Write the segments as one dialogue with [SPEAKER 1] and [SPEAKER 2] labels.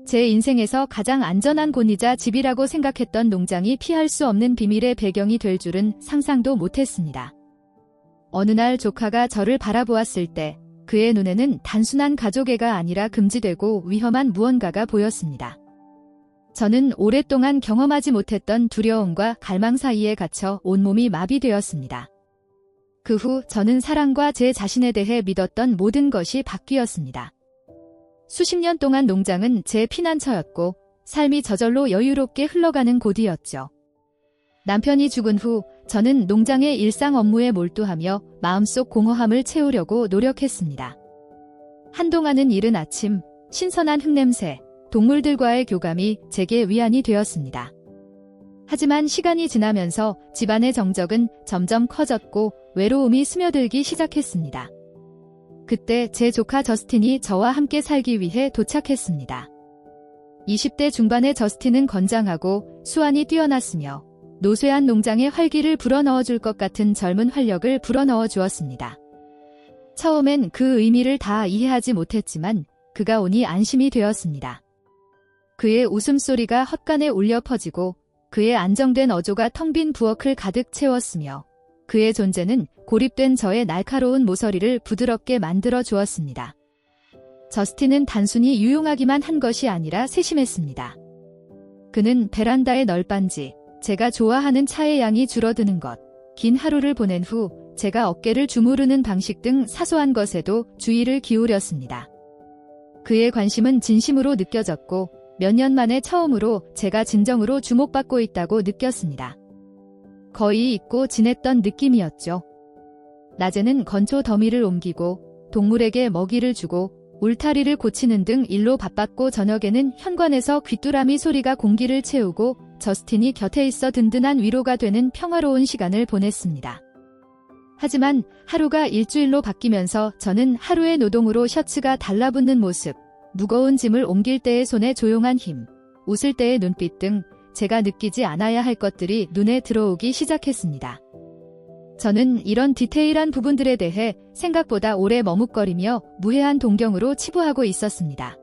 [SPEAKER 1] 제 인생에서 가장 안전한 곳이자 집이라고 생각했던 농장이 피할 수 없는 비밀의 배경이 될 줄은 상상도 못했습니다. 어느 날 조카가 저를 바라보았을 때 그의 눈에는 단순한 가족애가 아니라 금지되고 위험한 무언가가 보였습니다. 저는 오랫동안 경험하지 못했던 두려움과 갈망 사이에 갇혀 온몸이 마비되었습니다. 그 후 저는 사랑과 제 자신에 대해 믿었던 모든 것이 바뀌었습니다. 수십 년 동안 농장은 제 피난처였고 삶이 저절로 여유롭게 흘러가는 곳이었죠. 남편이 죽은 후 저는 농장의 일상 업무에 몰두하며 마음속 공허함을 채우려고 노력했습니다. 한동안은 이른 아침, 신선한 흙냄새, 동물들과의 교감이 제게 위안이 되었습니다. 하지만 시간이 지나면서 집안의 정적은 점점 커졌고 외로움이 스며들기 시작했습니다. 그때 제 조카 저스틴이 저와 함께 살기 위해 도착했습니다. 20대 중반의 저스틴은 건장하고 수완이 뛰어났으며 노쇠한 농장의 활기를 불어넣어줄 것 같은 젊은 활력을 불어넣어 주었습니다. 처음엔 그 의미를 다 이해하지 못했지만 그가 오니 안심이 되었습니다. 그의 웃음소리가 헛간에 울려 퍼지고 그의 안정된 어조가 텅 빈 부엌을 가득 채웠으며 그의 존재는 고립된 저의 날카로운 모서리를 부드럽게 만들어 주었습니다. 저스틴은 단순히 유용하기만 한 것이 아니라 세심했습니다. 그는 베란다의 널빤지, 제가 좋아하는 차의 양이 줄어드는 것, 긴 하루를 보낸 후 제가 어깨를 주무르는 방식 등 사소한 것에도 주의를 기울였습니다. 그의 관심은 진심으로 느껴졌고 몇 년 만에 처음으로 제가 진정으로 주목받고 있다고 느꼈습니다. 거의 잊고 지냈던 느낌이었죠. 낮에는 건초 더미를 옮기고 동물에게 먹이를 주고 울타리를 고치는 등 일로 바빴고 저녁에는 현관에서 귀뚜라미 소리가 공기를 채우고 저스틴이 곁에 있어 든든한 위로가 되는 평화로운 시간을 보냈습니다. 하지만 하루가 일주일로 바뀌면서 저는 하루의 노동으로 셔츠가 달라붙는 모습, 무거운 짐을 옮길 때의 손의 조용한 힘, 웃을 때의 눈빛 등 제가 느끼지 않아야 할 것들이 눈에 들어오기 시작했습니다. 저는 이런 디테일한 부분들에 대해 생각보다 오래 머뭇거리며 무해한 동경으로 치부하고 있었습니다.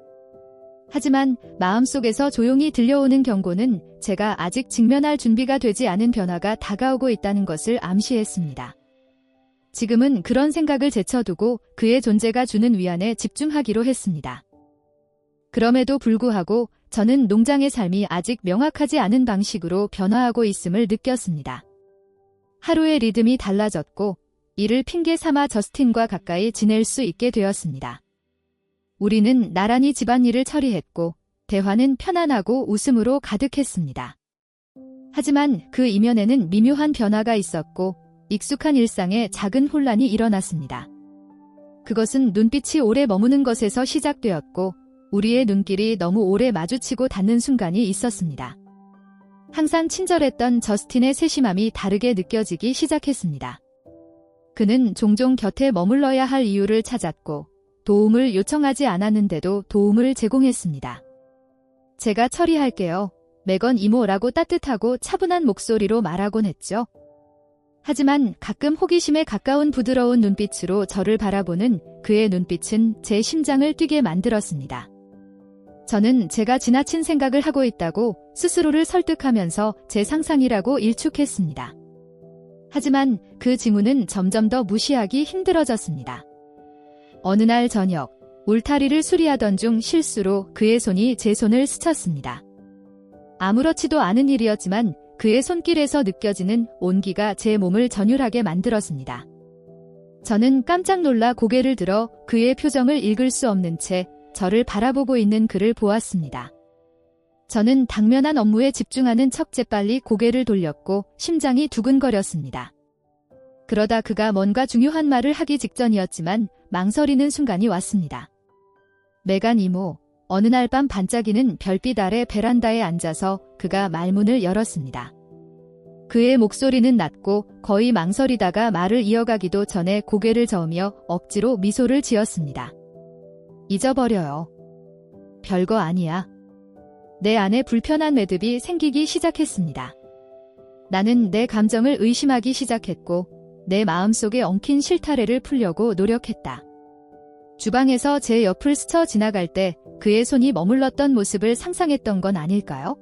[SPEAKER 1] 하지만 마음속에서 조용히 들려오는 경고는 제가 아직 직면할 준비가 되지 않은 변화가 다가오고 있다는 것을 암시했습니다. 지금은 그런 생각을 제쳐두고 그의 존재가 주는 위안에 집중하기로 했습니다. 그럼에도 불구하고 저는 농장의 삶이 아직 명확하지 않은 방식으로 변화하고 있음을 느꼈습니다. 하루의 리듬이 달라졌고 이를 핑계 삼아 저스틴과 가까이 지낼 수 있게 되었습니다. 우리는 나란히 집안일을 처리했고 대화는 편안하고 웃음으로 가득했습니다. 하지만 그 이면에는 미묘한 변화가 있었고 익숙한 일상에 작은 혼란이 일어났습니다. 그것은 눈빛이 오래 머무는 것에서 시작되었고 우리의 눈길이 너무 오래 마주치고 닿는 순간이 있었습니다. 항상 친절했던 저스틴의 세심함이 다르게 느껴지기 시작했습니다. 그는 종종 곁에 머물러야 할 이유를 찾았고 도움을 요청하지 않았는데도 도움을 제공했습니다. 제가 처리할게요. 매건 이모라고 따뜻하고 차분한 목소리로 말하곤 했죠. 하지만 가끔 호기심에 가까운 부드러운 눈빛으로 저를 바라보는 그의 눈빛은 제 심장을 뛰게 만들었습니다. 저는 제가 지나친 생각을 하고 있다고 스스로를 설득하면서 제 상상이라고 일축했습니다. 하지만 그 징후는 점점 더 무시하기 힘들어졌습니다. 어느 날 저녁, 울타리를 수리하던 중 실수로 그의 손이 제 손을 스쳤습니다. 아무렇지도 않은 일이었지만 그의 손길에서 느껴지는 온기가 제 몸을 전율하게 만들었습니다. 저는 깜짝 놀라 고개를 들어 그의 표정을 읽을 수 없는 채 저를 바라보고 있는 그를 보았습니다. 저는 당면한 업무에 집중하는 척 재빨리 고개를 돌렸고 심장이 두근거렸습니다. 그러다 그가 뭔가 중요한 말을 하기 직전이었지만 망설이는 순간이 왔습니다. 메간 이모, 어느 날 밤 반짝이는 별빛 아래 베란다에 앉아서 그가 말문을 열었습니다. 그의 목소리는 낮고 거의 망설이다가 말을 이어가기도 전에 고개를 저으며 억지로 미소를 지었습니다. 잊어버려요. 별거 아니야. 내 안에 불편한 매듭이 생기기 시작했습니다. 나는 내 감정을 의심하기 시작했고 내 마음속에 엉킨 실타래를 풀려고 노력했다. 주방에서 제 옆을 스쳐 지나갈 때 그의 손이 머물렀던 모습을 상상했던 건 아닐까요?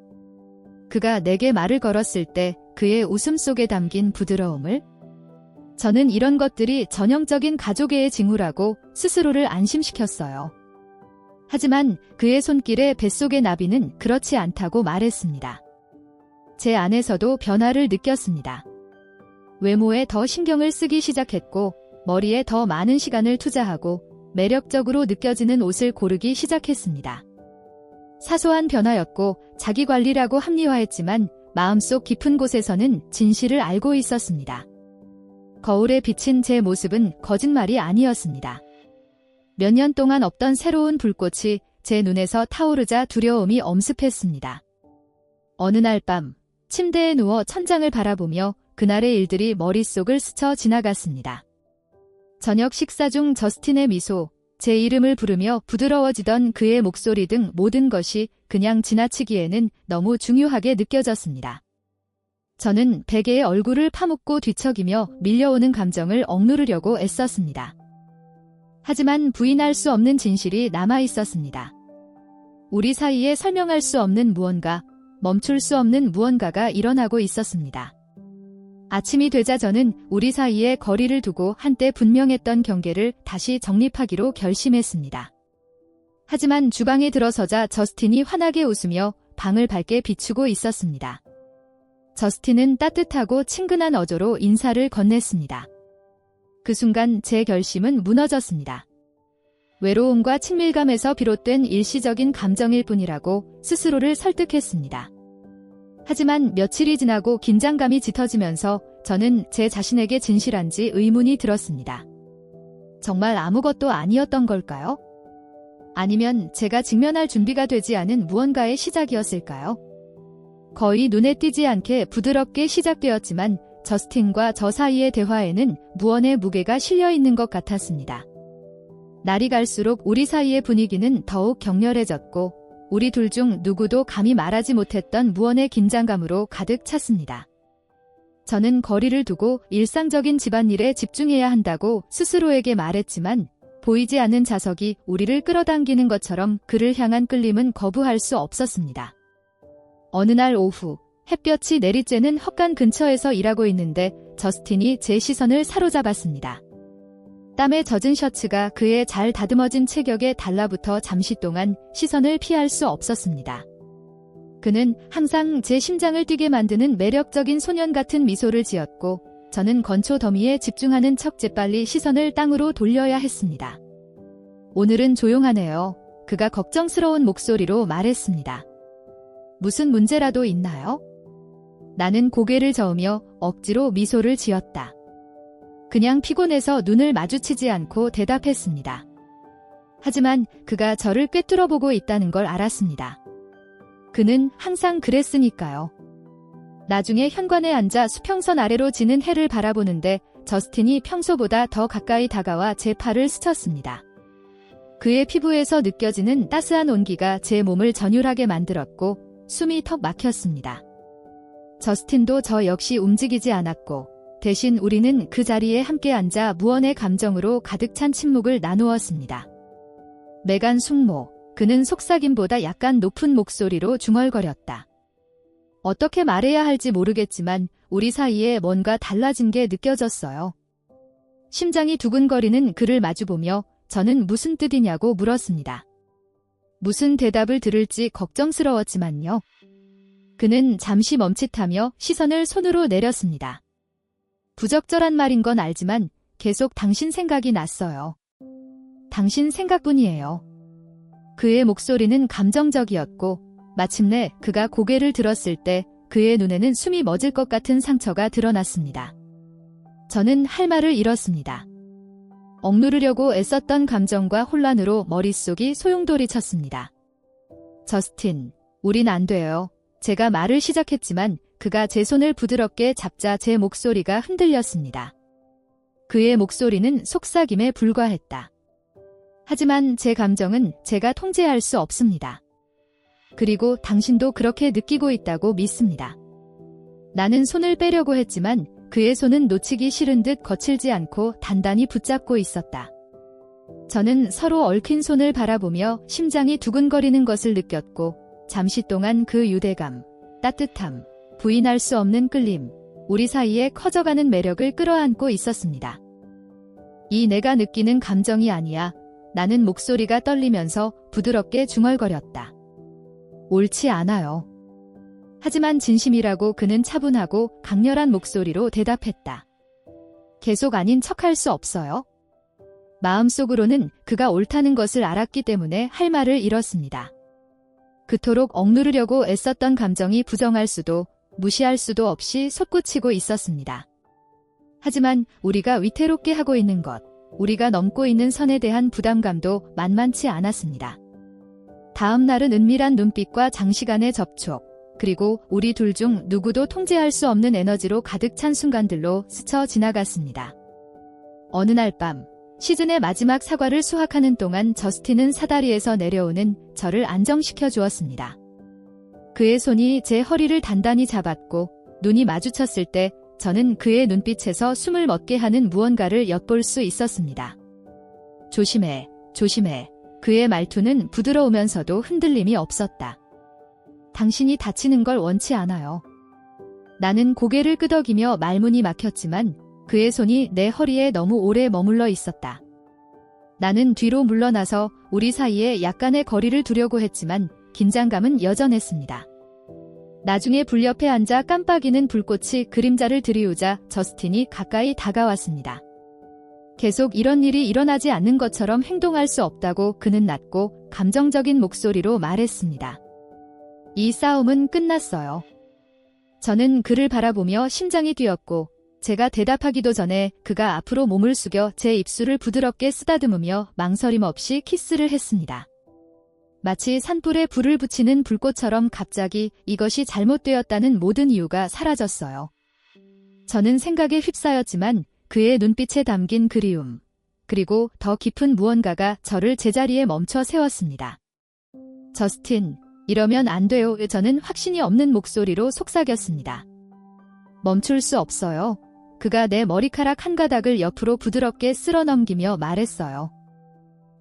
[SPEAKER 1] 그가 내게 말을 걸었을 때 그의 웃음 속에 담긴 부드러움을? 저는 이런 것들이 전형적인 가족애의 징후라고 스스로를 안심시켰어요. 하지만 그의 손길에 뱃속의 나비는 그렇지 않다고 말했습니다. 제 안에서도 변화를 느꼈습니다. 외모에 더 신경을 쓰기 시작했고 머리에 더 많은 시간을 투자하고 매력적으로 느껴지는 옷을 고르기 시작했습니다. 사소한 변화였고 자기관리라고 합리화했지만 마음속 깊은 곳에서는 진실을 알고 있었습니다. 거울에 비친 제 모습은 거짓말이 아니었습니다. 몇 년 동안 없던 새로운 불꽃이 제 눈에서 타오르자 두려움이 엄습했습니다. 어느 날 밤 침대에 누워 천장을 바라보며 그날의 일들이 머릿속을 스쳐 지나갔습니다. 저녁 식사 중 저스틴의 미소, 제 이름을 부르며 부드러워지던 그의 목소리 등 모든 것이 그냥 지나치기에는 너무 중요하게 느껴졌습니다. 저는 베개에 얼굴을 파묻고 뒤척이며 밀려오는 감정을 억누르려고 애썼습니다. 하지만 부인할 수 없는 진실이 남아있었습니다. 우리 사이에 설명할 수 없는 무언가, 멈출 수 없는 무언가가 일어나고 있었습니다. 아침이 되자 저는 우리 사이에 거리를 두고 한때 분명했던 경계를 다시 정립하기로 결심했습니다. 하지만 주방에 들어서자 저스틴이 환하게 웃으며 방을 밝게 비추고 있었습니다. 저스틴은 따뜻하고 친근한 어조로 인사를 건넸습니다. 그 순간 제 결심은 무너졌습니다. 외로움과 친밀감에서 비롯된 일시적인 감정일 뿐이라고 스스로를 설득했습니다. 하지만 며칠이 지나고 긴장감이 짙어지면서 저는 제 자신에게 진실한지 의문이 들었습니다. 정말 아무것도 아니었던 걸까요? 아니면 제가 직면할 준비가 되지 않은 무언가의 시작이었을까요? 거의 눈에 띄지 않게 부드럽게 시작되었지만 저스틴과 저 사이의 대화에는 무언의 무게가 실려 있는 것 같았습니다. 날이 갈수록 우리 사이의 분위기는 더욱 격렬해졌고 우리 둘 중 누구도 감히 말하지 못했던 무언의 긴장감으로 가득 찼습니다. 저는 거리를 두고 일상적인 집안일에 집중해야 한다고 스스로에게 말했지만 보이지 않는 자석이 우리를 끌어당기는 것처럼 그를 향한 끌림은 거부할 수 없었습니다. 어느 날 오후 햇볕이 내리쬐는 헛간 근처에서 일하고 있는데 저스틴이 제 시선을 사로잡았습니다. 땀에 젖은 셔츠가 그의 잘 다듬어진 체격에 달라붙어 잠시 동안 시선을 피할 수 없었습니다. 그는 항상 제 심장을 뛰게 만드는 매력적인 소년 같은 미소를 지었고 저는 건초 더미에 집중하는 척 재빨리 시선을 땅으로 돌려야 했습니다. 오늘은 조용하네요. 그가 걱정스러운 목소리로 말했습니다. 무슨 문제라도 있나요? 나는 고개를 저으며 억지로 미소를 지었다. 그냥 피곤해서 눈을 마주치지 않고 대답했습니다. 하지만 그가 저를 꿰뚫어 보고 있다는 걸 알았습니다. 그는 항상 그랬으니까요. 나중에 현관에 앉아 수평선 아래로 지는 해를 바라보는데 저스틴이 평소보다 더 가까이 다가와 제 팔을 스쳤습니다. 그의 피부에서 느껴지는 따스한 온기가 제 몸을 전율하게 만들었고 숨이 턱 막혔습니다. 저스틴도 저 역시 움직이지 않았고 대신 우리는 그 자리에 함께 앉아 무언의 감정으로 가득 찬 침묵을 나누었습니다. 매간 숙모, 그는 속삭임보다 약간 높은 목소리로 중얼거렸다. 어떻게 말해야 할지 모르겠지만 우리 사이에 뭔가 달라진 게 느껴졌어요. 심장이 두근거리는 그를 마주보며 저는 무슨 뜻이냐고 물었습니다. 무슨 대답을 들을지 걱정스러웠지만요. 그는 잠시 멈칫하며 시선을 손으로 내렸습니다. 부적절한 말인 건 알지만 계속 당신 생각이 났어요. 당신 생각뿐이에요. 그의 목소리는 감정적이었고 마침내 그가 고개를 들었을 때 그의 눈에는 숨이 멎을 것 같은 상처가 드러났습니다. 저는 할 말을 잃었습니다. 억누르려고 애썼던 감정과 혼란으로 머릿속이 소용돌이쳤습니다. 저스틴, 우린 안 돼요. 제가 말을 시작했지만 그가 제 손을 부드럽게 잡자 제 목소리가 흔들렸습니다. 그의 목소리는 속삭임에 불과했다. 하지만 제 감정은 제가 통제할 수 없습니다. 그리고 당신도 그렇게 느끼고 있다고 믿습니다. 나는 손을 빼려고 했지만 그의 손은 놓치기 싫은 듯 거칠지 않고 단단히 붙잡고 있었다. 저는 서로 얽힌 손을 바라보며 심장이 두근거리는 것을 느꼈고 잠시 동안 그 유대감, 따뜻함, 부인할 수 없는 끌림, 우리 사이에 커져가는 매력을 끌어안고 있었습니다. 이 내가 느끼는 감정이 아니야. 나는 목소리가 떨리면서 부드럽게 중얼거렸다. 옳지 않아요. 하지만 진심이라고 그는 차분하고 강렬한 목소리로 대답했다. 계속 아닌 척할 수 없어요. 마음속으로는 그가 옳다는 것을 알았기 때문에 할 말을 잃었습니다. 그토록 억누르려고 애썼던 감정이 부정할 수도 무시할 수도 없이 솟구치고 있었습니다. 하지만 우리가 위태롭게 하고 있는 것, 우리가 넘고 있는 선에 대한 부담감도 만만치 않았습니다. 다음 날은 은밀한 눈빛과 장시간의 접촉, 그리고 우리 둘 중 누구도 통제할 수 없는 에너지로 가득 찬 순간들로 스쳐 지나갔습니다. 어느 날 밤, 시즌의 마지막 사과를 수확하는 동안 저스틴은 사다리에서 내려오는 저를 안정시켜 주었습니다. 그의 손이 제 허리를 단단히 잡았고 눈이 마주쳤을 때 저는 그의 눈빛에서 숨을 멎게 하는 무언가를 엿볼 수 있었습니다. 조심해, 조심해. 그의 말투는 부드러우면서도 흔들림이 없었다. 당신이 다치는 걸 원치 않아요. 나는 고개를 끄덕이며 말문이 막혔지만 그의 손이 내 허리에 너무 오래 머물러 있었다. 나는 뒤로 물러나서 우리 사이에 약간의 거리를 두려고 했지만 긴장감은 여전했습니다. 나중에 불 옆에 앉아 깜빡이는 불꽃이 그림자를 들이우자 저스틴이 가까이 다가왔습니다. 계속 이런 일이 일어나지 않는 것처럼 행동할 수 없다고 그는 낮고 감정적인 목소리로 말했습니다. 이 싸움은 끝났어요. 저는 그를 바라보며 심장이 뛰었고 제가 대답하기도 전에 그가 앞으로 몸을 숙여 제 입술을 부드럽게 쓰다듬으며 망설임 없이 키스를 했습니다. 마치 산불에 불을 붙이는 불꽃처럼 갑자기 이것이 잘못되었다는 모든 이유가 사라졌어요. 저는 생각에 휩싸였지만 그의 눈빛에 담긴 그리움, 그리고 더 깊은 무언가가 저를 제자리에 멈춰 세웠습니다. 저스틴, 이러면 안 돼요. 저는 확신이 없는 목소리로 속삭였습니다. 멈출 수 없어요. 그가 내 머리카락 한 가닥을 옆으로 부드럽게 쓸어 넘기며 말했어요.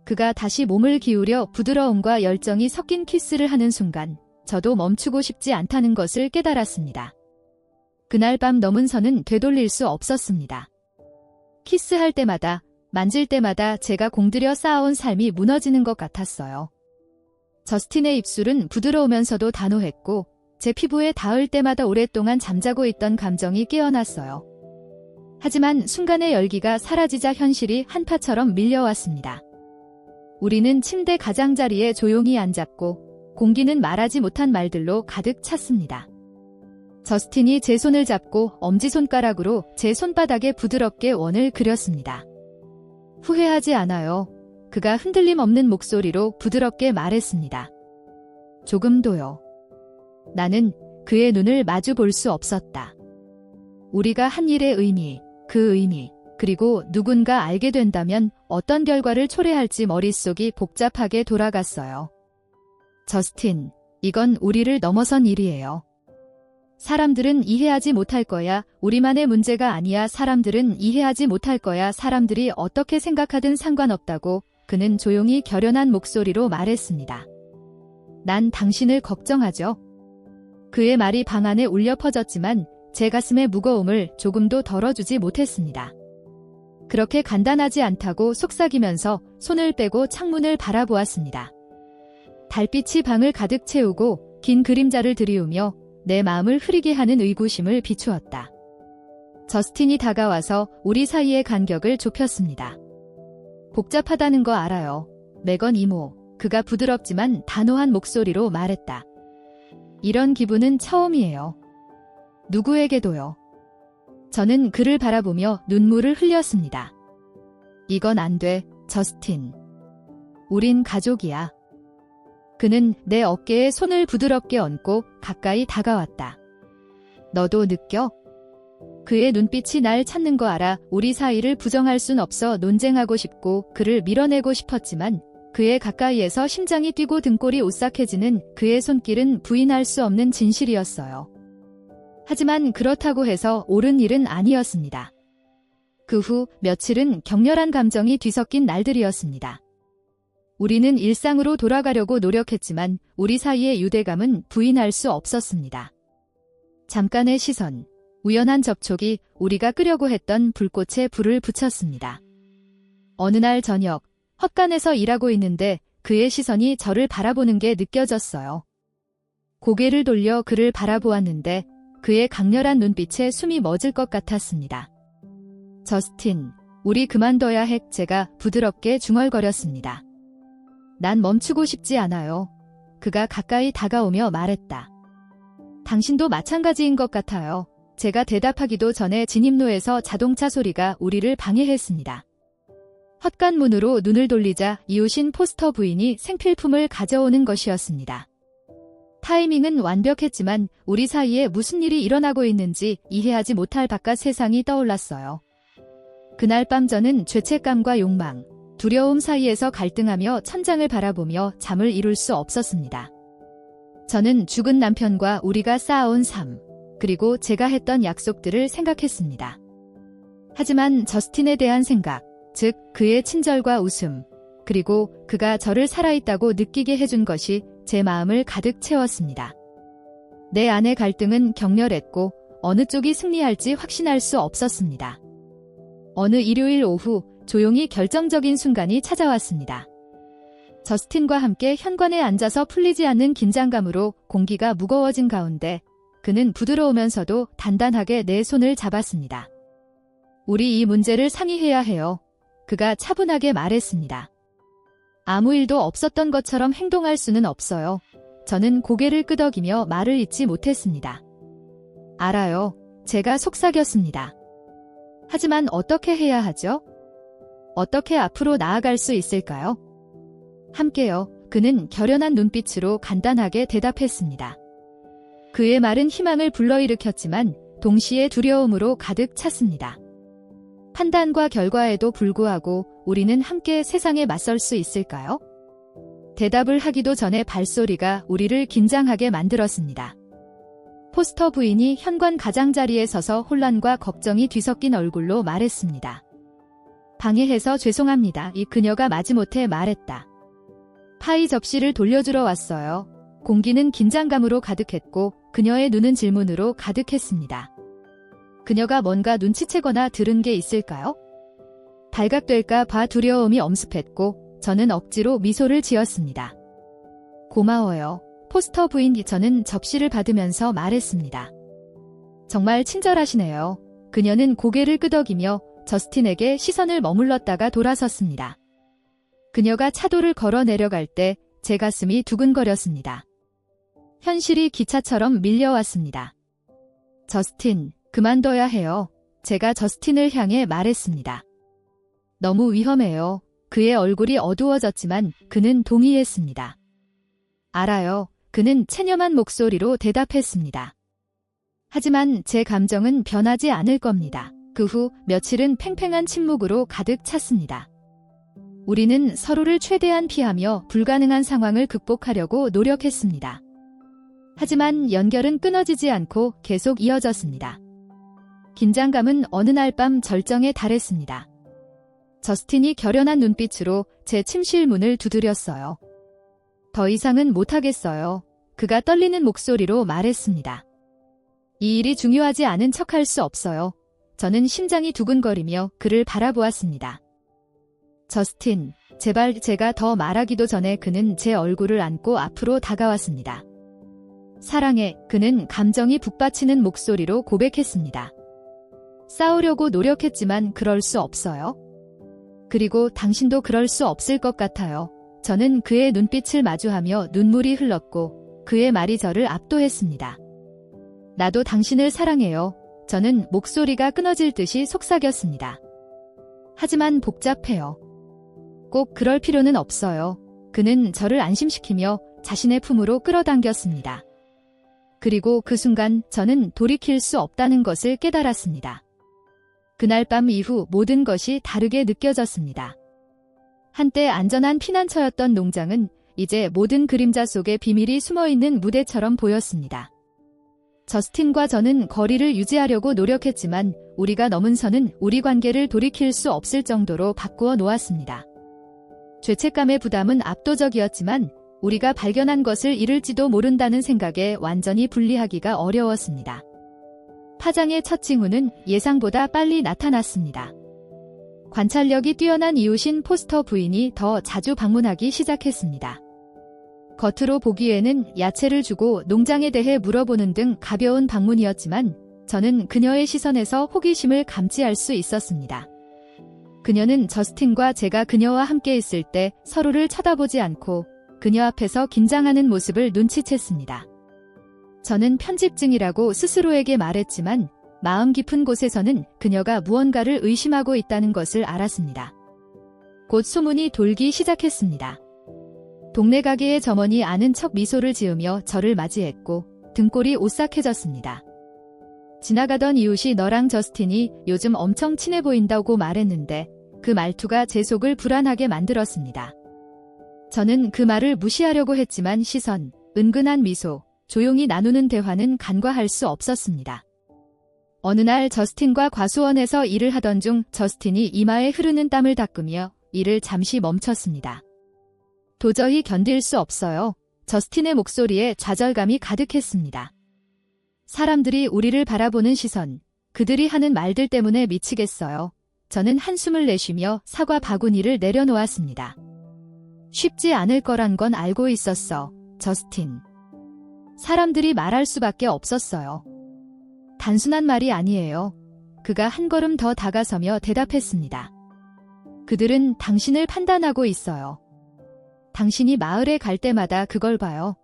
[SPEAKER 1] 그가 다시 몸을 기울여 부드러움과 열정이 섞인 키스를 하는 순간 저도 멈추고 싶지 않다는 것을 깨달았습니다. 그날 밤 넘은 선은 되돌릴 수 없었습니다. 키스할 때마다, 만질 때마다 제가 공들여 쌓아온 삶이 무너지는 것 같았어요. 저스틴의 입술은 부드러우면서도 단호했고 제 피부에 닿을 때마다 오랫동안 잠자고 있던 감정이 깨어났어요. 하지만 순간의 열기가 사라지자 현실이 한파처럼 밀려왔습니다. 우리는 침대 가장자리에 조용히 앉았고 공기는 말하지 못한 말들로 가득 찼습니다. 저스틴이 제 손을 잡고 엄지손가락으로 제 손바닥에 부드럽게 원을 그렸습니다. 후회하지 않아요. 그가 흔들림 없는 목소리로 부드럽게 말했습니다. 조금도요. 나는 그의 눈을 마주 볼 수 없었다. 우리가 한 일의 의미, 그 의미, 그리고 누군가 알게 된다면 어떤 결과를 초래할지 머릿속이 복잡하게 돌아갔어요. 저스틴, 이건 우리를 넘어선 일이에요. 사람들은 이해하지 못할 거야. 우리만의 문제가 아니야. 사람들은 이해하지 못할 거야. 사람들이 어떻게 생각하든 상관없다고 그는 조용히 결연한 목소리로 말했습니다. 난 당신을 걱정하죠. 그의 말이 방 안에 울려 퍼졌지만 제 가슴의 무거움을 조금도 덜어주지 못했습니다. 그렇게 간단하지 않다고 속삭이면서 손을 빼고 창문을 바라보았습니다. 달빛이 방을 가득 채우고 긴 그림자를 들이우며 내 마음을 흐리게 하는 의구심을 비추었다. 저스틴이 다가와서 우리 사이의 간격을 좁혔습니다. 복잡하다는 거 알아요. 매건 이모. 그가 부드럽지만 단호한 목소리로 말했다. 이런 기분은 처음이에요. 누구에게도요. 저는 그를 바라보며 눈물을 흘렸습니다. 이건 안 돼, 저스틴. 우린 가족이야. 그는 내 어깨에 손을 부드럽게 얹고 가까이 다가왔다. 너도 느껴? 그의 눈빛이 날 찾는 거 알아. 우리 사이를 부정할 순 없어. 논쟁하고 싶고 그를 밀어내고 싶었지만 그의 가까이에서 심장이 뛰고 등골이 오싹해지는 그의 손길은 부인할 수 없는 진실이었어요. 하지만 그렇다고 해서 옳은 일은 아니었습니다. 그 후 며칠은 격렬한 감정이 뒤섞인 날들이었습니다. 우리는 일상으로 돌아가려고 노력했지만 우리 사이의 유대감은 부인할 수 없었습니다. 잠깐의 시선, 우연한 접촉이 우리가 끄려고 했던 불꽃에 불을 붙였습니다. 어느 날 저녁, 헛간에서 일하고 있는데 그의 시선이 저를 바라보는 게 느껴졌어요. 고개를 돌려 그를 바라보았는데 그의 강렬한 눈빛에 숨이 멎을 것 같았습니다. 저스틴, 우리 그만둬야 해. 제가 부드럽게 중얼거렸습니다. 난 멈추고 싶지 않아요. 그가 가까이 다가오며 말했다. 당신도 마찬가지인 것 같아요. 제가 대답하기도 전에 진입로에서 자동차 소리가 우리를 방해했습니다. 헛간 문으로 눈을 돌리자 이웃인 포스터 부인이 생필품을 가져오는 것이었습니다. 타이밍은 완벽했지만 우리 사이에 무슨 일이 일어나고 있는지 이해하지 못할 바깥 세상이 떠올랐어요. 그날 밤 저는 죄책감과 욕망, 두려움 사이에서 갈등하며 천장을 바라보며 잠을 이룰 수 없었습니다. 저는 죽은 남편과 우리가 쌓아온 삶, 그리고 제가 했던 약속들을 생각했습니다. 하지만 저스틴에 대한 생각, 즉 그의 친절과 웃음, 그리고 그가 저를 살아있다고 느끼게 해준 것이 제 마음을 가득 채웠습니다. 내 안의 갈등은 격렬했고 어느 쪽이 승리할지 확신할 수 없었습니다. 어느 일요일 오후 조용히 결정적인 순간이 찾아왔습니다. 저스틴과 함께 현관에 앉아서 풀리지 않는 긴장감으로 공기가 무거워진 가운데 그는 부드러우면서도 단단하게 내 손을 잡았습니다. 우리 이 문제를 상의해야 해요. 그가 차분하게 말했습니다. 아무 일도 없었던 것처럼 행동할 수는 없어요. 저는 고개를 끄덕이며 말을 잇지 못했습니다. 알아요. 제가 속삭였습니다. 하지만 어떻게 해야 하죠? 어떻게 앞으로 나아갈 수 있을까요? 함께요. 그는 결연한 눈빛으로 간단하게 대답했습니다. 그의 말은 희망을 불러일으켰지만 동시에 두려움으로 가득 찼습니다. 판단과 결과에도 불구하고 우리는 함께 세상에 맞설 수 있을까요? 대답을 하기도 전에 발소리가 우리를 긴장하게 만들었습니다. 포스터 부인이 현관 가장자리에 서서 혼란과 걱정이 뒤섞인 얼굴로 말했습니다. 방해해서 죄송합니다. 이 그녀가 마지못해 말했다. 파이 접시를 돌려주러 왔어요. 공기는 긴장감으로 가득했고 그녀의 눈은 질문으로 가득했습니다. 그녀가 뭔가 눈치채거나 들은 게 있을까요? 발각될까 봐 두려움이 엄습했고 저는 억지로 미소를 지었습니다. 고마워요. 포스터 부인. 저는 접시를 받으면서 말했습니다. 정말 친절하시네요. 그녀는 고개를 끄덕이며 저스틴에게 시선을 머물렀다가 돌아섰습니다. 그녀가 차도를 걸어 내려갈 때 제 가슴이 두근거렸습니다. 현실이 기차처럼 밀려왔습니다. 저스틴, 그만둬야 해요. 제가 저스틴을 향해 말했습니다. 너무 위험해요. 그의 얼굴이 어두워졌지만 그는 동의했습니다. 알아요. 그는 체념한 목소리로 대답했습니다. 하지만 제 감정은 변하지 않을 겁니다. 그 후 며칠은 팽팽한 침묵으로 가득 찼습니다. 우리는 서로를 최대한 피하며 불가능한 상황을 극복하려고 노력했습니다. 하지만 연결은 끊어지지 않고 계속 이어졌습니다. 긴장감은 어느 날 밤 절정에 달했습니다. 저스틴이 결연한 눈빛으로 제 침실 문을 두드렸어요. 더 이상은 못하겠어요. 그가 떨리는 목소리로 말했습니다. 이 일이 중요하지 않은 척할 수 없어요. 저는 심장이 두근거리며 그를 바라보았습니다. 저스틴, 제발. 제가 더 말하기도 전에 그는 제 얼굴을 안고 앞으로 다가왔습니다. 사랑해. 그는 감정이 북받치는 목소리로 고백했습니다. 싸우려고 노력했지만 그럴 수 없어요. 그리고 당신도 그럴 수 없을 것 같아요. 저는 그의 눈빛을 마주하며 눈물이 흘렀고 그의 말이 저를 압도했습니다. 나도 당신을 사랑해요. 저는 목소리가 끊어질 듯이 속삭였습니다. 하지만 복잡해요. 꼭 그럴 필요는 없어요. 그는 저를 안심시키며 자신의 품으로 끌어당겼습니다. 그리고 그 순간 저는 돌이킬 수 없다는 것을 깨달았습니다. 그날 밤 이후 모든 것이 다르게 느껴졌습니다. 한때 안전한 피난처였던 농장은 이제 모든 그림자 속에 비밀이 숨어있는 무대처럼 보였습니다. 저스틴과 저는 거리를 유지하려고 노력했지만 우리가 넘은 선은 우리 관계를 돌이킬 수 없을 정도로 바꾸어 놓았습니다. 죄책감의 부담은 압도적이었지만 우리가 발견한 것을 잃을지도 모른다는 생각에 완전히 분리하기가 어려웠습니다. 파장의 첫 징후는 예상보다 빨리 나타났습니다. 관찰력이 뛰어난 이웃인 포스터 부인이 더 자주 방문하기 시작했습니다. 겉으로 보기에는 야채를 주고 농장에 대해 물어보는 등 가벼운 방문이었지만 저는 그녀의 시선에서 호기심을 감지할 수 있었습니다. 그녀는 저스틴과 제가 그녀와 함께 있을 때 서로를 쳐다보지 않고 그녀 앞에서 긴장하는 모습을 눈치챘습니다. 저는 편집증이라고 스스로에게 말했지만 마음 깊은 곳에서는 그녀가 무언가를 의심하고 있다는 것을 알았습니다. 곧 소문이 돌기 시작했습니다. 동네 가게의 점원이 아는 척 미소를 지으며 저를 맞이했고 등골이 오싹해졌습니다. 지나가던 이웃이 너랑 저스틴이 요즘 엄청 친해 보인다고 말했는데 그 말투가 제 속을 불안하게 만들었습니다. 저는 그 말을 무시하려고 했지만 시선, 은근한 미소, 조용히 나누는 대화는 간과할 수 없었습니다. 어느 날 저스틴과 과수원에서 일을 하던 중 저스틴이 이마에 흐르는 땀을 닦으며 일을 잠시 멈췄습니다. 도저히 견딜 수 없어요. 저스틴의 목소리에 좌절감이 가득했습니다. 사람들이 우리를 바라보는 시선, 그들이 하는 말들 때문에 미치겠어요. 저는 한숨을 내쉬며 사과 바구니를 내려놓았습니다. 쉽지 않을 거란 건 알고 있었어, 저스틴. 사람들이 말할 수밖에 없었어요. 단순한 말이 아니에요. 그가 한 걸음 더 다가서며 대답했습니다. 그들은 당신을 판단하고 있어요. 당신이 마을에 갈 때마다 그걸 봐요.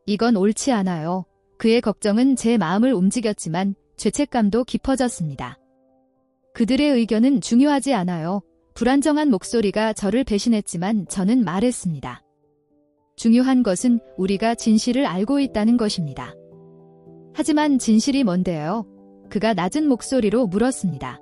[SPEAKER 1] 이건 옳지 않아요. 그의 걱정은 제 마음을 움직였지만 죄책감도 깊어졌습니다. 그들의 의견은 중요하지 않아요. 불안정한 목소리가 저를 배신했지만 저는 말했습니다. 중요한 것은 우리가 진실을 알고 있다는 것입니다. 하지만 진실이 뭔데요? 그가 낮은 목소리로 물었습니다.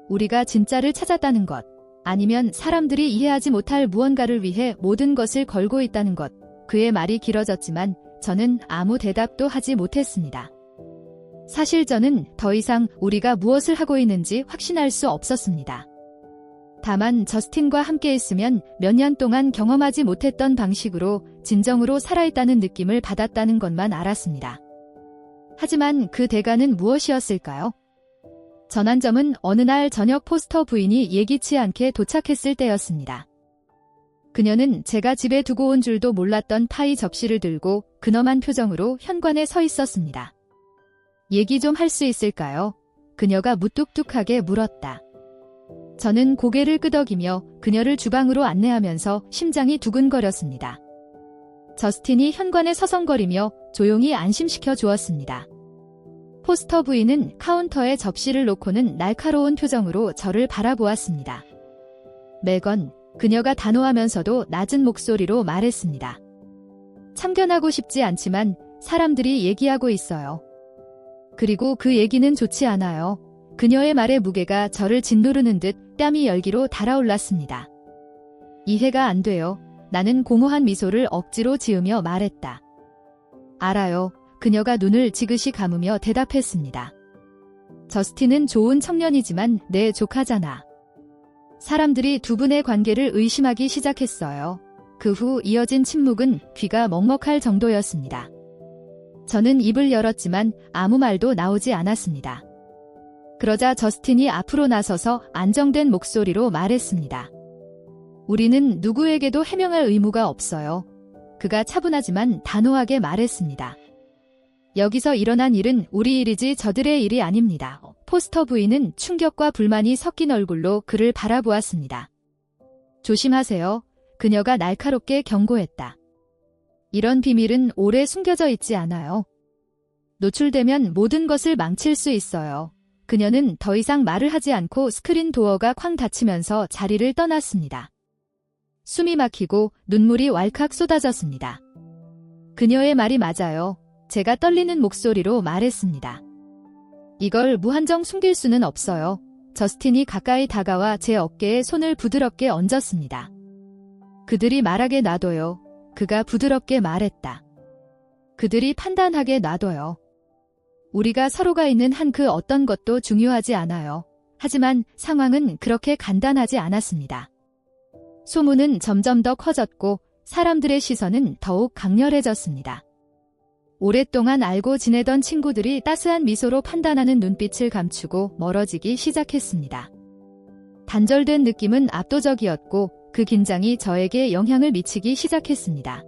[SPEAKER 1] 우리가 진짜를 찾았다는 것, 아니면 사람들이 이해하지 못할 무언가를 위해 모든 것을 걸고 있다는 것. 그의 말이 길어졌지만 저는 아무 대답도 하지 못했습니다. 사실 저는 더 이상 우리가 무엇을 하고 있는지 확신할 수 없었습니다. 다만 저스틴과 함께 있으면 몇 년 동안 경험하지 못했던 방식으로 진정으로 살아있다는 느낌을 받았다는 것만 알았습니다. 하지만 그 대가는 무엇이었을까요? 전환점은 어느 날 저녁 포스터 부인이 예기치 않게 도착했을 때였습니다. 그녀는 제가 집에 두고 온 줄도 몰랐던 파이 접시를 들고 근엄한 표정으로 현관에 서 있었습니다. 얘기 좀 할 수 있을까요? 그녀가 무뚝뚝하게 물었다. 저는 고개를 끄덕이며 그녀를 주방으로 안내하면서 심장이 두근거렸습니다. 저스틴이 현관에 서성거리며 조용히 안심시켜 주었습니다. 포스터 부인은 카운터에 접시를 놓고는 날카로운 표정으로 저를 바라보았습니다. 매건, 그녀가 단호하면서도 낮은 목소리로 말했습니다. 참견하고 싶지 않지만 사람들이 얘기하고 있어요. 그리고 그 얘기는 좋지 않아요. 그녀의 말의 무게가 저를 짓누르는 듯 땀이 열기로 달아올랐습니다. 이해가 안 돼요. 나는 공허한 미소를 억지로 지으며 말했다. 알아요. 그녀가 눈을 지그시 감으며 대답했습니다. 저스틴은 좋은 청년이지만 내 조카잖아. 사람들이 두 분의 관계를 의심하기 시작했어요. 그 후 이어진 침묵은 귀가 먹먹할 정도였습니다. 저는 입을 열었지만 아무 말도 나오지 않았습니다. 그러자 저스틴이 앞으로 나서서 안정된 목소리로 말했습니다. 우리는 누구에게도 해명할 의무가 없어요. 그가 차분하지만 단호하게 말했습니다. 여기서 일어난 일은 우리 일이지 저들의 일이 아닙니다. 포스터 부인은 충격과 불만이 섞인 얼굴로 그를 바라보았습니다. 조심하세요. 그녀가 날카롭게 경고했다. 이런 비밀은 오래 숨겨져 있지 않아요. 노출되면 모든 것을 망칠 수 있어요. 그녀는 더 이상 말을 하지 않고 스크린 도어가 쾅 닫히면서 자리를 떠났습니다. 숨이 막히고 눈물이 왈칵 쏟아졌습니다. 그녀의 말이 맞아요. 제가 떨리는 목소리로 말했습니다. 이걸 무한정 숨길 수는 없어요. 저스틴이 가까이 다가와 제 어깨에 손을 부드럽게 얹었습니다. 그들이 말하게 놔둬요. 그가 부드럽게 말했다. 그들이 판단하게 놔둬요. 우리가 서로가 있는 한 그 어떤 것도 중요하지 않아요. 하지만 상황은 그렇게 간단하지 않았습니다. 소문은 점점 더 커졌고 사람들의 시선은 더욱 강렬해졌습니다. 오랫동안 알고 지내던 친구들이 따스한 미소로 판단하는 눈빛을 감추고 멀어지기 시작했습니다. 단절된 느낌은 압도적이었고 그 긴장이 저에게 영향을 미치기 시작했습니다.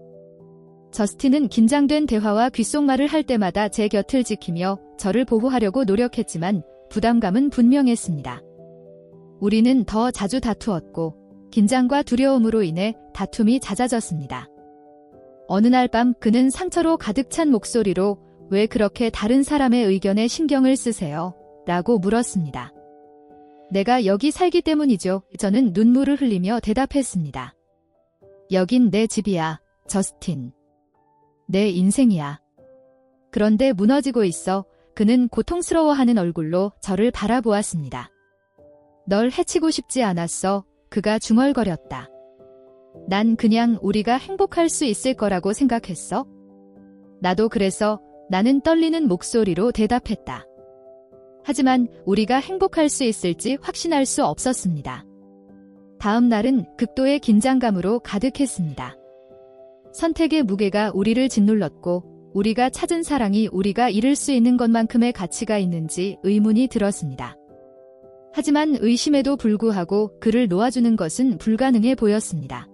[SPEAKER 1] 저스틴은 긴장된 대화와 귓속말을 할 때마다 제 곁을 지키며 저를 보호하려고 노력했지만 부담감은 분명했습니다. 우리는 더 자주 다투었고 긴장과 두려움으로 인해 다툼이 잦아졌습니다. 어느 날 밤 그는 상처로 가득 찬 목소리로 "왜 그렇게 다른 사람의 의견에 신경을 쓰세요?" 라고 물었습니다. "내가 여기 살기 때문이죠." 저는 눈물을 흘리며 대답했습니다. "여긴 내 집이야, 저스틴. 내 인생이야." 그런데 무너지고 있어. 그는 고통스러워하는 얼굴로 저를 바라보았습니다. "널 해치고 싶지 않았어." 그가 중얼거렸다. "난 그냥 우리가 행복할 수 있을 거라고 생각했어." "나도 그래서." 나는 떨리는 목소리로 대답했다. 하지만 우리가 행복할 수 있을지 확신할 수 없었습니다. 다음 날은 극도의 긴장감으로 가득했습니다. 선택의 무게가 우리를 짓눌렀고 우리가 찾은 사랑이 우리가 잃을 수 있는 것만큼의 가치가 있는지 의문이 들었습니다. 하지만 의심에도 불구하고 그를 놓아주는 것은 불가능해 보였습니다.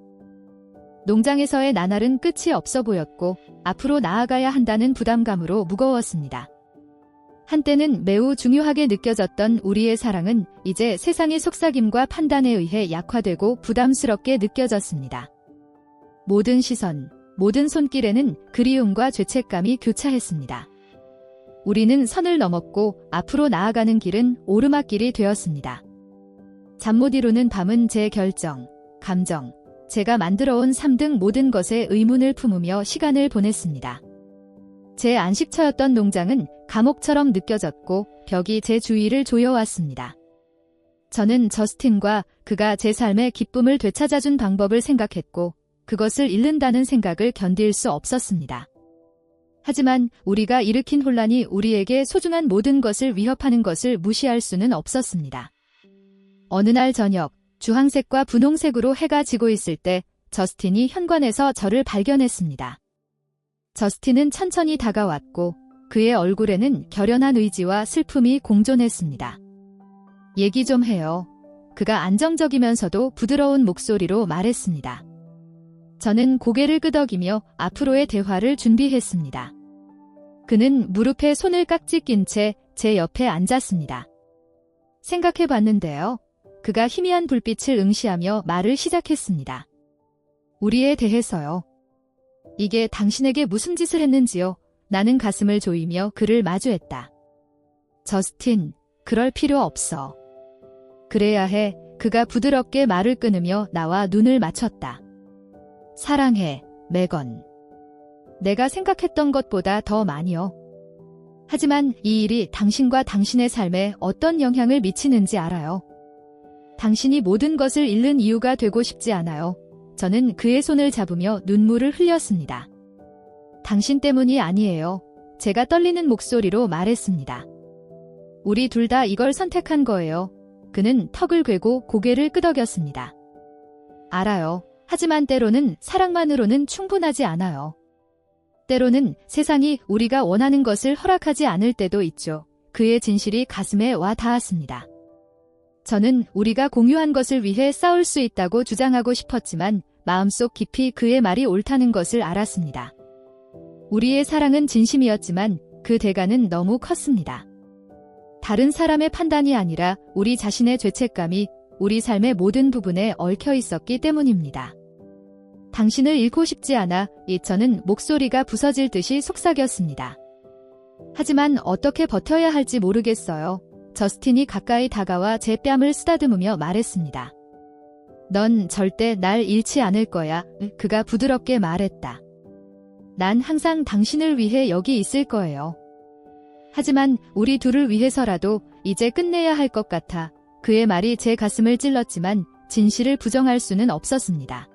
[SPEAKER 1] 농장에서의 나날은 끝이 없어 보였고 앞으로 나아가야 한다는 부담감으로 무거웠습니다. 한때는 매우 중요하게 느껴졌던 우리의 사랑은 이제 세상의 속삭임과 판단에 의해 약화되고 부담스럽게 느껴졌습니다. 모든 시선, 모든 손길에는 그리움과 죄책감이 교차했습니다. 우리는 선을 넘었고 앞으로 나아가는 길은 오르막길이 되었습니다. 잠 못 이루는 밤은 제 결정, 감정, 제가 만들어온 삶 등 모든 것에 의문을 품으며 시간을 보냈습니다. 제 안식처였던 농장은 감옥처럼 느껴졌고 벽이 제 주위를 조여왔습니다. 저는 저스틴과 그가 제 삶의 기쁨을 되찾아준 방법을 생각했고 그것을 잃는다는 생각을 견딜 수 없었습니다. 하지만 우리가 일으킨 혼란이 우리에게 소중한 모든 것을 위협하는 것을 무시할 수는 없었습니다. 어느 날 저녁, 주황색과 분홍색으로 해가 지고 있을 때 저스틴이 현관에서 저를 발견했습니다. 저스틴은 천천히 다가왔고 그의 얼굴에는 결연한 의지와 슬픔이 공존했습니다. "얘기 좀 해요." 그가 안정적이면서도 부드러운 목소리로 말했습니다. 저는 고개를 끄덕이며 앞으로의 대화를 준비했습니다. 그는 무릎에 손을 깍지 낀 채 제 옆에 앉았습니다. "생각해 봤는데요." 그가 희미한 불빛을 응시하며 말을 시작했습니다. "우리에 대해서요." "이게 당신에게 무슨 짓을 했는지요?" 나는 가슴을 조이며 그를 마주했다. "저스틴, 그럴 필요 없어." "그래야 해." 그가 부드럽게 말을 끊으며 나와 눈을 맞췄다. "사랑해, 메건. 내가 생각했던 것보다 더 많이요. 하지만 이 일이 당신과 당신의 삶에 어떤 영향을 미치는지 알아요. 당신이 모든 것을 잃는 이유가 되고 싶지 않아요." 저는 그의 손을 잡으며 눈물을 흘렸습니다. "당신 때문이 아니에요." 제가 떨리는 목소리로 말했습니다. "우리 둘 다 이걸 선택한 거예요." 그는 턱을 괴고 고개를 끄덕였습니다. "알아요. 하지만 때로는 사랑만으로는 충분하지 않아요. 때로는 세상이 우리가 원하는 것을 허락하지 않을 때도 있죠." 그의 진실이 가슴에 와 닿았습니다. 저는 우리가 공유한 것을 위해 싸울 수 있다고 주장하고 싶었지만 마음속 깊이 그의 말이 옳다는 것을 알았습니다. 우리의 사랑은 진심이었지만 그 대가는 너무 컸습니다. 다른 사람의 판단이 아니라 우리 자신의 죄책감이 우리 삶의 모든 부분에 얽혀 있었기 때문입니다. "당신을 잃고 싶지 않아." 저는 목소리가 부서질 듯이 속삭였습니다. 하지만 어떻게 버텨야 할지 모르겠어요. 저스틴이 가까이 다가와 제 뺨을 쓰다듬으며 말했습니다. "넌 절대 날 잃지 않을 거야." 그가 부드럽게 말했다. "난 항상 당신을 위해 여기 있을 거예요. 하지만 우리 둘을 위해서라도 이제 끝내야 할 것 같아." 그의 말이 제 가슴을 찔렀지만 진실을 부정할 수는 없었습니다.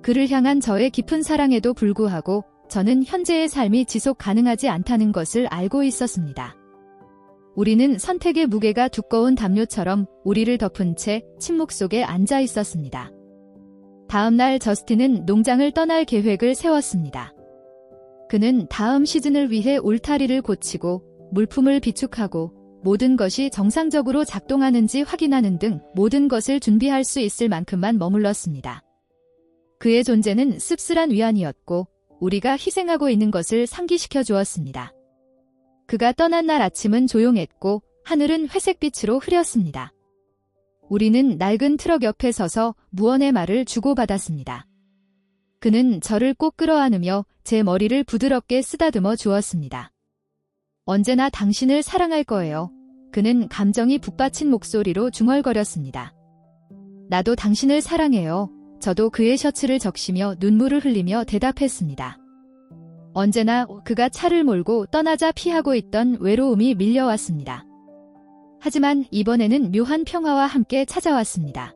[SPEAKER 1] 그를 향한 저의 깊은 사랑에도 불구하고 저는 현재의 삶이 지속 가능하지 않다는 것을 알고 있었습니다. 우리는 선택의 무게가 두꺼운 담요처럼 우리를 덮은 채 침묵 속에 앉아 있었습니다. 다음 날 저스틴은 농장을 떠날 계획을 세웠습니다. 그는 다음 시즌을 위해 울타리를 고치고 물품을 비축하고 모든 것이 정상적으로 작동하는지 확인하는 등 모든 것을 준비할 수 있을 만큼만 머물렀습니다. 그의 존재는 씁쓸한 위안이었고 우리가 희생하고 있는 것을 상기시켜 주었습니다. 그가 떠난 날 아침은 조용했고 하늘은 회색빛으로 흐렸습니다. 우리는 낡은 트럭 옆에 서서 무언의 말을 주고받았습니다. 그는 저를 꼭 끌어안으며 제 머리를 부드럽게 쓰다듬어 주었습니다. 언제나 당신을 사랑할 거예요. 그는 감정이 북받친 목소리로 중얼거렸습니다. 나도 당신을 사랑해요. 저도 그의 셔츠를 적시며 눈물을 흘리며 대답했습니다. 언제나 그가 차를 몰고 떠나자 피하고 있던 외로움이 밀려왔습니다. 하지만 이번에는 묘한 평화와 함께 찾아왔습니다.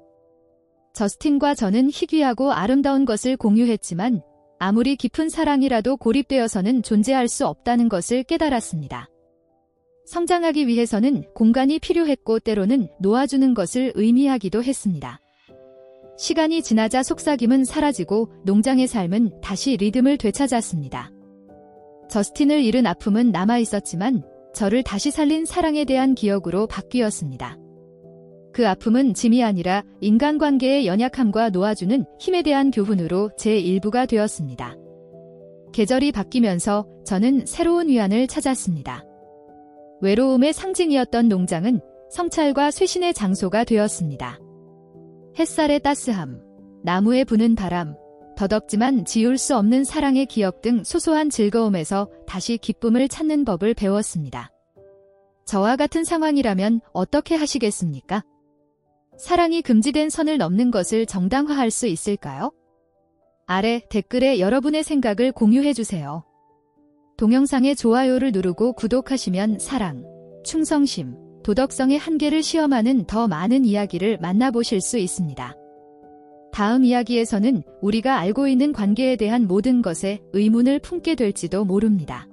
[SPEAKER 1] 저스틴과 저는 희귀하고 아름다운 것을 공유했지만 아무리 깊은 사랑이라도 고립되어서는 존재할 수 없다는 것을 깨달았습니다. 성장하기 위해서는 공간이 필요했고 때로는 놓아주는 것을 의미하기도 했습니다. 시간이 지나자 속삭임은 사라지고 농장의 삶은 다시 리듬을 되찾았습니다. 저스틴을 잃은 아픔은 남아있었지만 저를 다시 살린 사랑에 대한 기억으로 바뀌었습니다. 그 아픔은 짐이 아니라 인간관계의 연약함과 놓아주는 힘에 대한 교훈으로 제 일부가 되었습니다. 계절이 바뀌면서 저는 새로운 위안을 찾았습니다. 외로움의 상징이었던 농장은 성찰과 쇄신의 장소가 되었습니다. 햇살의 따스함, 나무에 부는 바람, 더덥지만 지울 수 없는 사랑의 기억 등 소소한 즐거움에서 다시 기쁨을 찾는 법을 배웠습니다. 저와 같은 상황이라면 어떻게 하시겠습니까? 사랑이 금지된 선을 넘는 것을 정당화할 수 있을까요? 아래 댓글에 여러분의 생각을 공유해주세요. 동영상의 좋아요를 누르고 구독하시면 사랑, 충성심, 도덕성의 한계를 시험하는 더 많은 이야기를 만나보실 수 있습니다. 다음 이야기에서는 우리가 알고 있는 관계에 대한 모든 것에 의문을 품게 될지도 모릅니다.